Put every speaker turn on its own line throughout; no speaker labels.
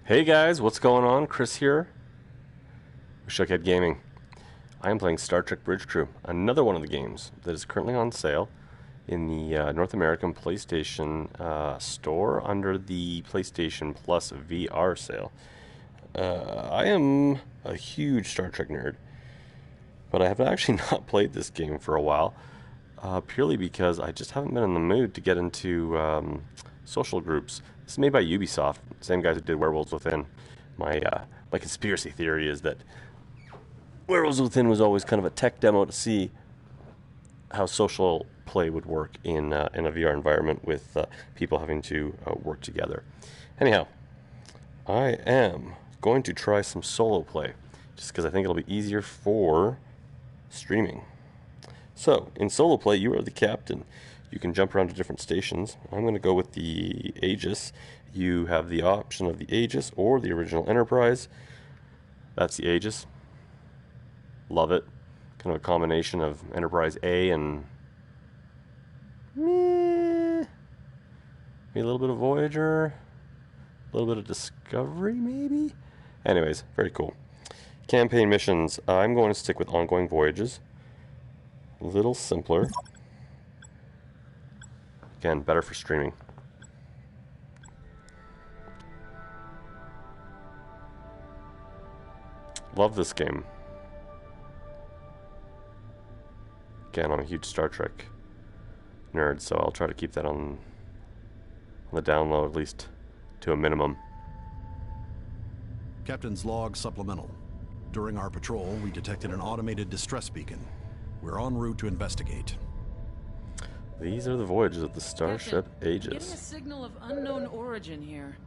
Hey guys, what's going on? Chris here. Shookhead Gaming. I am playing Star Trek Bridge Crew, another one of the games that is currently on sale in the North American PlayStation store under the PlayStation Plus VR sale. I am a huge Star Trek nerd, but I have actually not played this game for a while, purely because I just haven't been in the mood to get into social groups. This is made by Ubisoft, same guys who did Werewolves Within. My conspiracy theory is that Werewolves Within was always kind of a tech demo to see how social play would work in a VR environment with people having to work together. Anyhow, I am going to try some solo play, just because I think it'll be easier for streaming. So, in solo play, you are the captain. You can jump around to different stations. I'm going to go with the Aegis. You have the option of the Aegis or the original Enterprise. That's the Aegis. Love it. Kind of a combination of Enterprise A and maybe a little bit of Voyager, a little bit of Discovery maybe? Anyways, very cool. Campaign missions. I'm going to stick with ongoing voyages. A little simpler. Again, better for streaming. Love this game. Again, I'm a huge Star Trek nerd, so I'll try to keep that on the download, at least to a minimum.
Captain's log supplemental. During our patrol, we detected an automated distress beacon. We're en route to investigate.
These are the voyages of the starship Aegis.
I'm getting a signal of unknown origin here.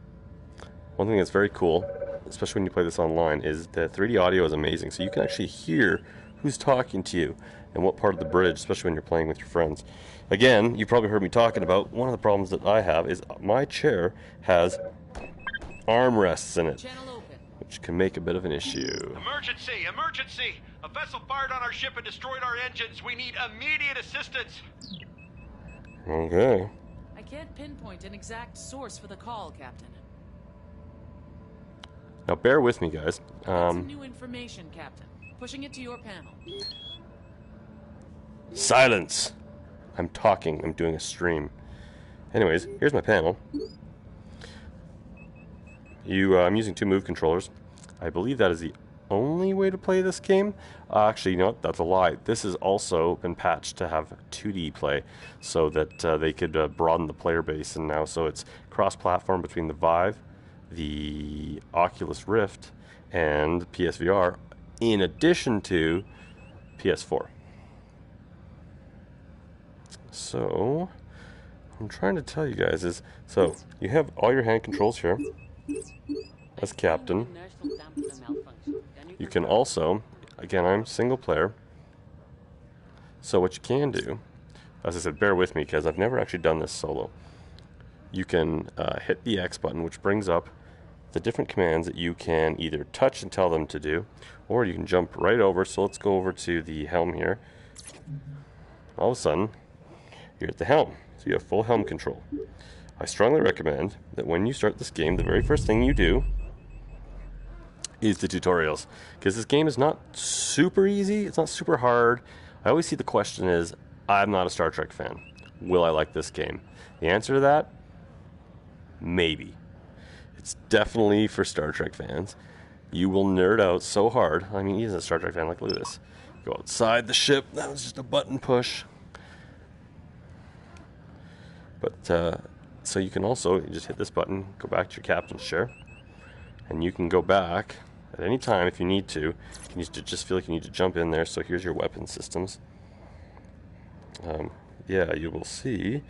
One thing that's very cool, especially when you play this online, is the 3D audio is amazing. So you can actually hear who's talking to you and what part of the bridge, especially when you're playing with your friends. Again, you probably heard me talking about one of the problems that I have is my chair has armrests in it, which can make a bit of an issue.
Emergency! Emergency! A vessel fired on our ship and destroyed our engines. We need immediate assistance.
Okay.
I can't pinpoint an exact source for the call, Captain.
Now bear with me, guys.
That's some new information, Captain. Pushing it to your panel.
Silence! I'm talking. I'm doing a stream. Anyways, here's my panel. I'm using 2 move controllers. I believe that is the only way to play this game. Actually, you know what? That's a lie. This has also been patched to have 2D play, so that they could broaden the player base. And now, so it's cross-platform between the Vive, the Oculus Rift, and PSVR, in addition to PS4. So, I'm trying to tell you guys is, so you have all your hand controls here as captain. You can also, again, I'm single player, so what you can do, as I said, bear with me because I've never actually done this solo. You can hit the X button, which brings up the different commands that you can either touch and tell them to do, or you can jump right over. So let's go over to the helm here. All of a sudden, you're at the helm, so you have full helm control. I strongly recommend that when you start this game, the very first thing you do is the tutorials, because this game is not super easy, it's not super hard. I always see the question is, I'm not a Star Trek fan. Will I like this game? The answer to that, maybe. It's definitely for Star Trek fans. You will nerd out so hard. I mean, even a Star Trek fan, like, look at this. Go outside the ship, that was just a button push. But, so you can also just hit this button, go back to your captain's chair, and you can go back at any time if you need to. You need to just feel like you need to jump in there. So here's your weapon systems. Yeah, you will see.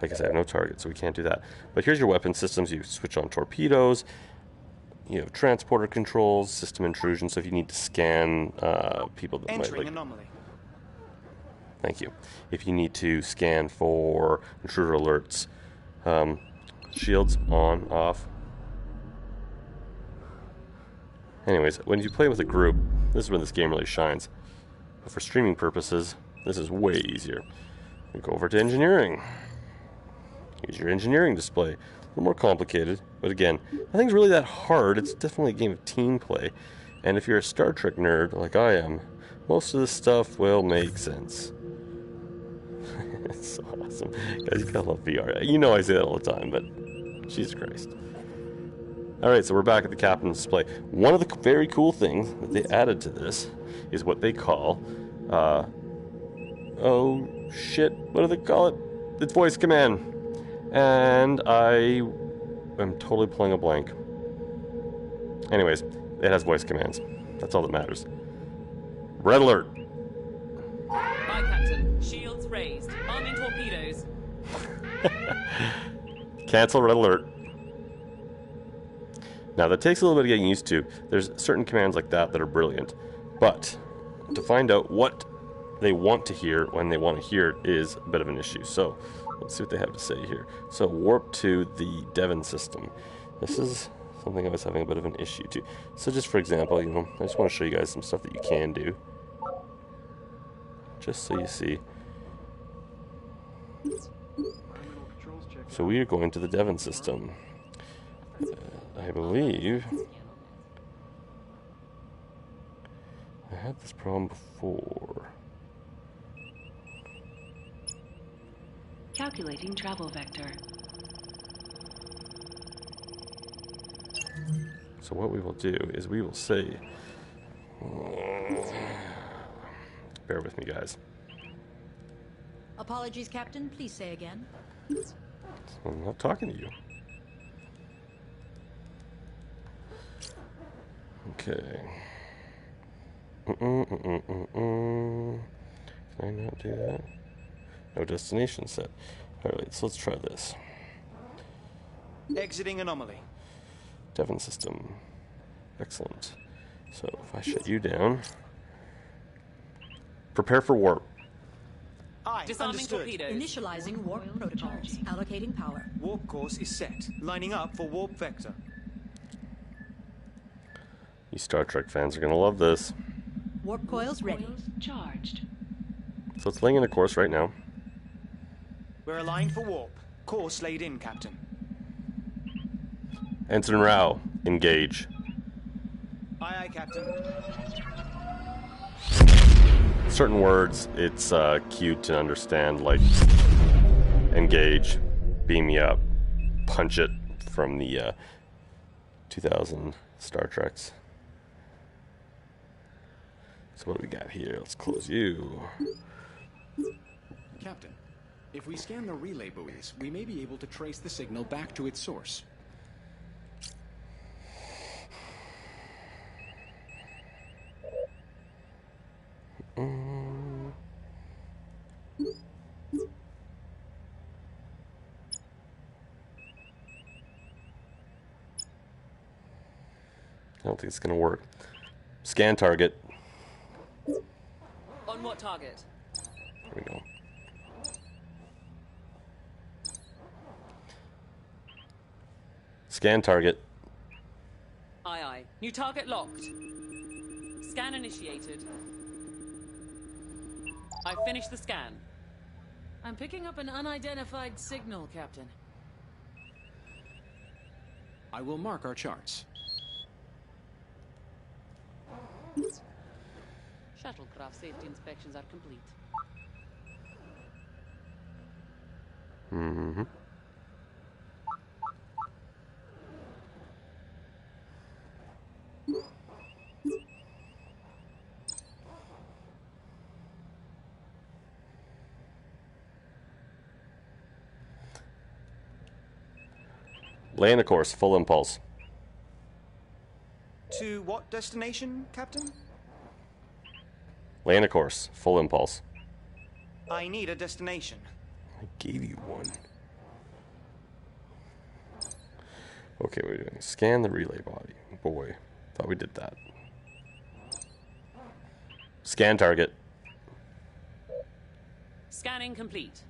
Like I said, I have no target, so we can't do that. But here's your weapon systems. You switch on torpedoes. You have transporter controls, system intrusion. So if you need to scan people that might like.
Anomaly.
Thank you. If you need to scan for intruder alerts, shields on, off. Anyways, when you play with a group, this is when this game really shines. But for streaming purposes, this is way easier. We go over to engineering. Here's your engineering display. A little more complicated, but again, nothing's really that hard. It's definitely a game of team play. And if you're a Star Trek nerd like I am, most of this stuff will make sense. It's so awesome. Guys, you gotta love VR. You know I say that all the time, but Jesus Christ. Alright, so we're back at the captain's display. One of the very cool things that they added to this is what they call, oh shit, what do they call it? It's voice command. And I am totally pulling a blank. Anyways, it has voice commands. That's all that matters. Red alert.
Aye, Captain. Shields raised. Arming torpedoes.
Cancel red alert. Now that takes a little bit of getting used to. There's certain commands like that are brilliant. But to find out what they want to hear when they want to hear it is a bit of an issue. So let's see what they have to say here. So warp to the Devon system. This is something I was having a bit of an issue to. So just for example, I just want to show you guys some stuff that you can do. Just so you see. So we are going to the Devon system. I believe I had this problem before.
Calculating travel vector.
So what we will do is we will say, bear with me guys.
Apologies, Captain. Please say again.
I'm not talking to you. Okay. Can I not do that? No destination set. Alright, so let's try this.
Exiting anomaly.
Devon system. Excellent. So if I shut you down. Prepare for warp.
Aye,
Disarming
understood.
torpedoes.
Initializing warp protocols. Allocating power.
Warp course is set. Lining up for warp vector.
You Star Trek fans are going to love this.
Warp coils ready.
Charged.
So it's laying in a course right now.
We're aligned for warp. Course laid in, Captain.
Ensign Rao, engage.
Aye, aye, Captain.
Certain words, it's cute to understand, like engage, beam me up, punch it from the 2000 Star Treks. So what do we got here? Let's close you.
Captain, if we scan the relay buoys, we may be able to trace the signal back to its source.
I don't think it's going to work. Scan target.
On what target?
There we go. Scan target.
Aye, aye. New target locked. Scan initiated. I finished the scan.
I'm picking up an unidentified signal, Captain.
I will mark our charts.
Shuttlecraft safety inspections are complete.
Mm-hmm. Laying a course, full impulse.
To what destination, Captain?
Laying a course, full impulse.
I need a destination.
I gave you one. Okay, what are we doing? Scan the relay body. Boy, thought we did that. Scan target.
Scanning complete.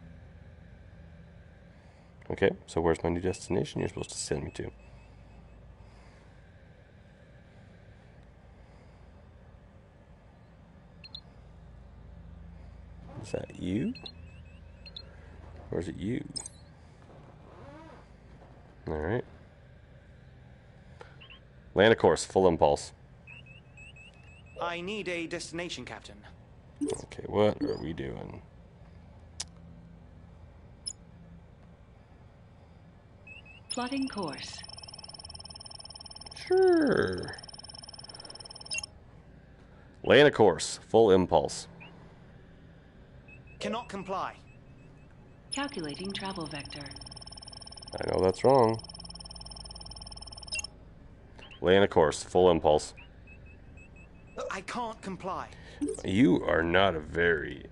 Okay, so where's my new destination you're supposed to send me to? Is that you? Or is it you? Alright. Land a course, full impulse.
I need a destination, Captain.
Okay, what are we doing?
Plotting course.
Sure. Land a course, full impulse.
Cannot comply.
Calculating travel vector.
I know that's wrong. Land a course, full impulse.
I can't comply.
You are not a very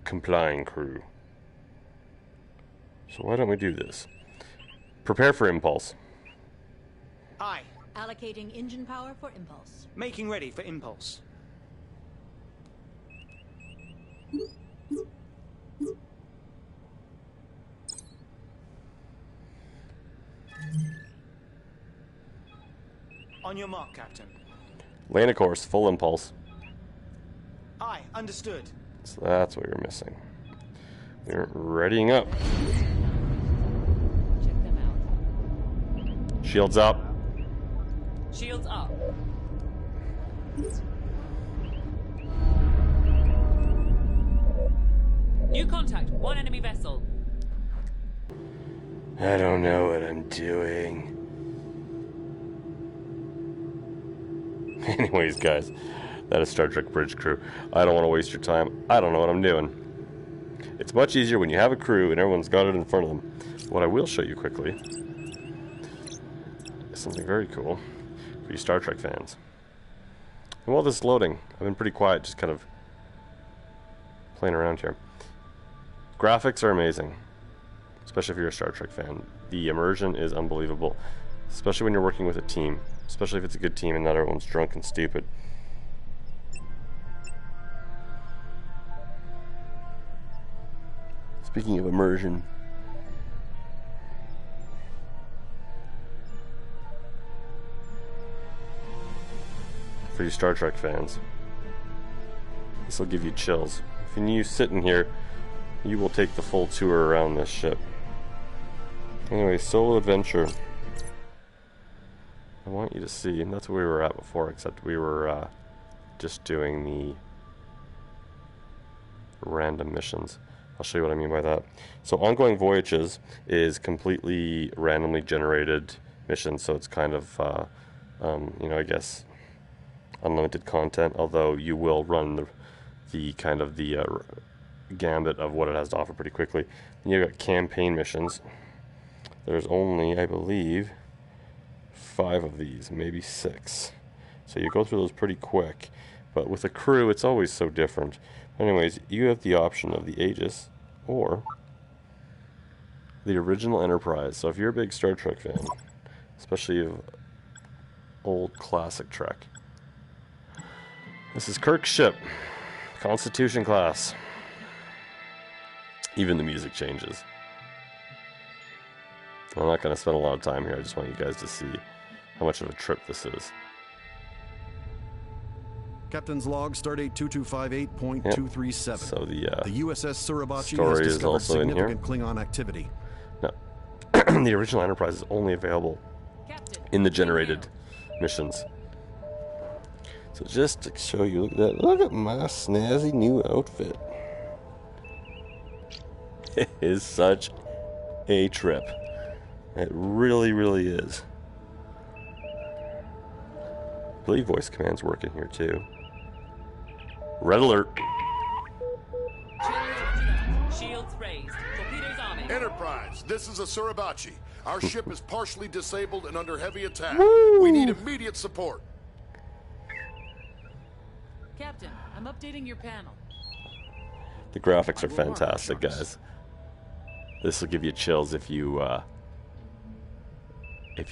complying crew. So why don't we do this? Prepare for impulse.
Aye.
Allocating engine power for impulse.
Making ready for impulse. On your mark, Captain.
Land a course, full impulse.
Aye, understood.
So that's what we were missing. We weren't readying up.
Check them out.
Shields up.
Shields up. New contact. One enemy vessel.
I don't know what I'm doing. Anyways, guys, that is Star Trek Bridge Crew. I don't want to waste your time. I don't know what I'm doing. It's much easier when you have a crew and everyone's got it in front of them. What I will show you quickly is something very cool for you Star Trek fans. And while this is loading, I've been pretty quiet, just kind of playing around here. Graphics are amazing, especially if you're a Star Trek fan. The immersion is unbelievable, especially when you're working with a team, especially if it's a good team and not everyone's drunk and stupid. Speaking of immersion, for you Star Trek fans, this will give you chills. If you sit in here, you will take the full tour around this ship. Anyway, solo adventure. I want you to see, and that's where we were at before, except we were just doing the random missions. I'll show you what I mean by that. So ongoing voyages is completely randomly generated missions, so it's kind of, you know, I guess unlimited content, although you will run the kind of the gambit of what it has to offer pretty quickly. And you've got campaign missions. There's only, I believe, 5 of these, maybe 6. So you go through those pretty quick. But with a crew, it's always so different. Anyways, you have the option of the Aegis or the original Enterprise. So if you're a big Star Trek fan, especially of old classic Trek, this is Kirk's ship, Constitution class. Even the music changes. I'm not going to spend a lot of time here. I just want you guys to see how much of a trip this is.
Captain's log, stardate 2258.237.
Yep. So the
USS Suribachi
story
has
is
discovered
also in here.
significant Klingon activity.
No, the original Enterprise is only available in the generated missions. So just to show you, look at that. Look at my snazzy new outfit. It is such a trip. It really, really is. I believe voice commands work in here too. Red alert.
Shields raised. Torpedoes arming.
Enterprise, this is a Suribachi. Our ship is partially disabled and under heavy attack.
Woo!
We need immediate support.
Captain, I'm updating your panel.
The graphics are fantastic, guys. This will give you chills if you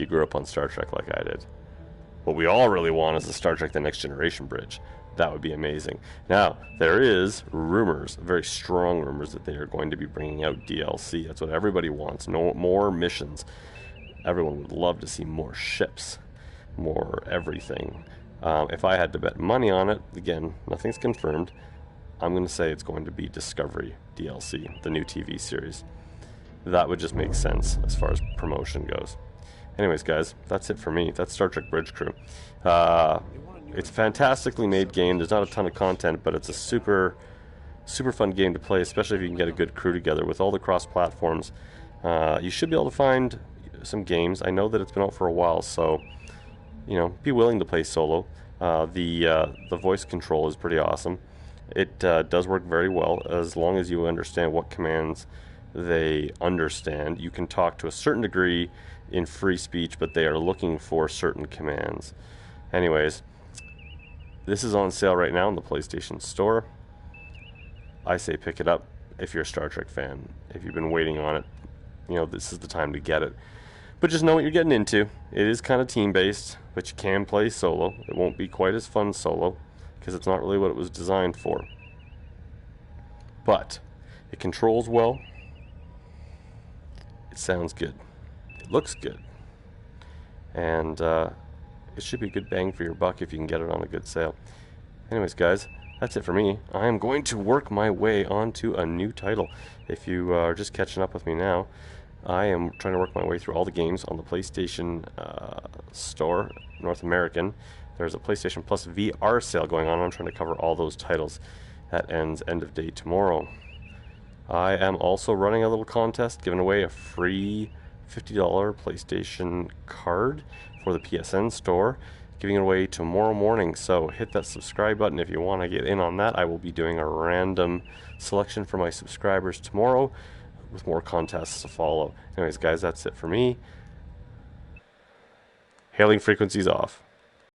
grew up on Star Trek like I did. What we all really want is the Star Trek The Next Generation bridge. That would be amazing. Now, there is rumors, very strong rumors, that they are going to be bringing out DLC. That's what everybody wants. No more missions. Everyone would love to see more ships, more everything. If I had to bet money on it, again, nothing's confirmed, I'm going to say it's going to be Discovery DLC, the new TV series. that would just make sense as far as promotion goes. Anyways, guys, that's it for me. That's Star Trek Bridge Crew. It's a fantastically made game. There's not a ton of content, but it's a super fun game to play, especially if you can get a good crew together with all the cross platforms. You should be able to find some games. I know that it's been out for a while, so you know, be willing to play solo. The voice control is pretty awesome. It does work very well as long as you understand what commands they understand. You can talk to a certain degree in free speech, but they are looking for certain commands. Anyways, this is on sale right now in the PlayStation Store. I say pick it up if you're a Star Trek fan. If you've been waiting on it, you know, this is the time to get it. But just know what you're getting into. It is kind of team-based, but you can play solo. It won't be quite as fun solo, because it's not really what it was designed for. But it controls well. It sounds good. It looks good. And it should be a good bang for your buck if you can get it on a good sale. Anyways, guys, that's it for me. I am going to work my way onto a new title. If you are just catching up with me now, I am trying to work my way through all the games on the PlayStation Store, North American. There's a PlayStation Plus VR sale going on. I'm trying to cover all those titles. That ends end of day tomorrow. I am also running a little contest, giving away a free $50 PlayStation card for the PSN store, giving it away tomorrow morning. So hit that subscribe button if you want to get in on that. I will be doing a random selection for my subscribers tomorrow with more contests to follow. Anyways, guys, that's it for me. Hailing frequencies off.